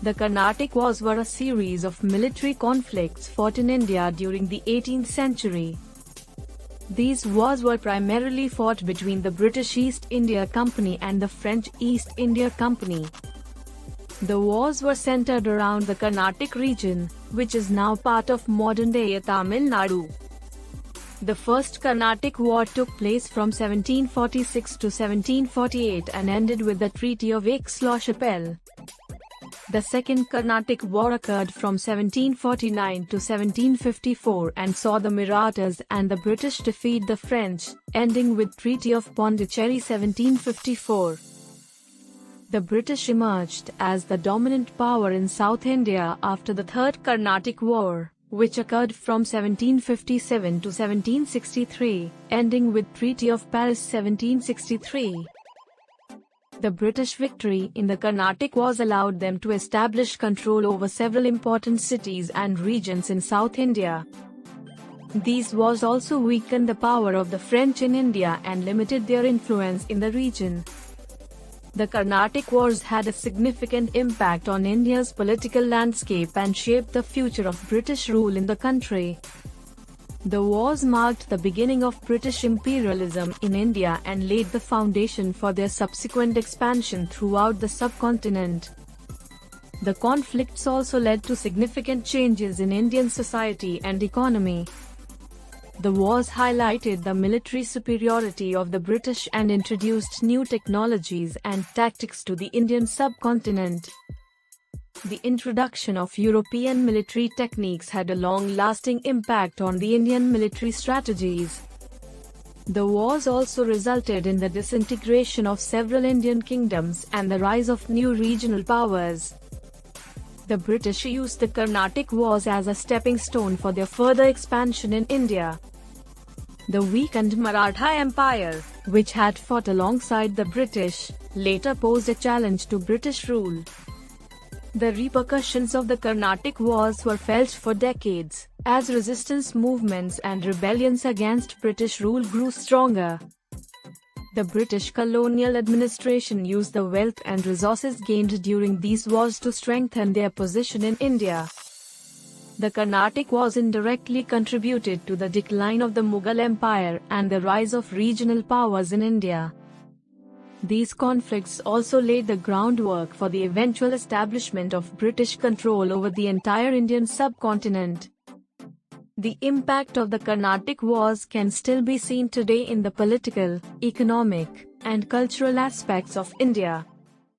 The Carnatic Wars were a series of military conflicts fought in India during the 18th century. These wars were primarily fought between the British East India Company and the French East India Company. The wars were centered around the Carnatic region, which is now part of modern-day Tamil Nadu. The First Carnatic War took place from 1746 to 1748 and ended with the Treaty of Aix-la-Chapelle. The Second Carnatic War occurred from 1749 to 1754 and saw the Marathas and the British defeat the French, ending with Treaty of Pondicherry 1754. The British emerged as the dominant power in South India after the Third Carnatic War, which occurred from 1757 to 1763, ending with Treaty of Paris 1763. The British victory in the Carnatic Wars allowed them to establish control over several important cities and regions in South India. These wars also weakened the power of the French in India and limited their influence in the region. The Carnatic Wars had a significant impact on India's political landscape and shaped the future of British rule in the country. The wars marked the beginning of British imperialism in India and laid the foundation for their subsequent expansion throughout the subcontinent. The conflicts also led to significant changes in Indian society and economy. The wars highlighted the military superiority of the British and introduced new technologies and tactics to the Indian subcontinent. The introduction of European military techniques had a long-lasting impact on the Indian military strategies. The wars also resulted in the disintegration of several Indian kingdoms and the rise of new regional powers. The British used the Carnatic Wars as a stepping stone for their further expansion in India. The weakened Maratha Empire, which had fought alongside the British, later posed a challenge to British rule. The repercussions of the Carnatic Wars were felt for decades, as resistance movements and rebellions against British rule grew stronger. The British colonial administration used the wealth and resources gained during these wars to strengthen their position in India. The Carnatic Wars indirectly contributed to the decline of the Mughal Empire and the rise of regional powers in India. These conflicts also laid the groundwork for the eventual establishment of British control over the entire Indian subcontinent. The impact of the Carnatic Wars can still be seen today in the political, economic, and cultural aspects of India.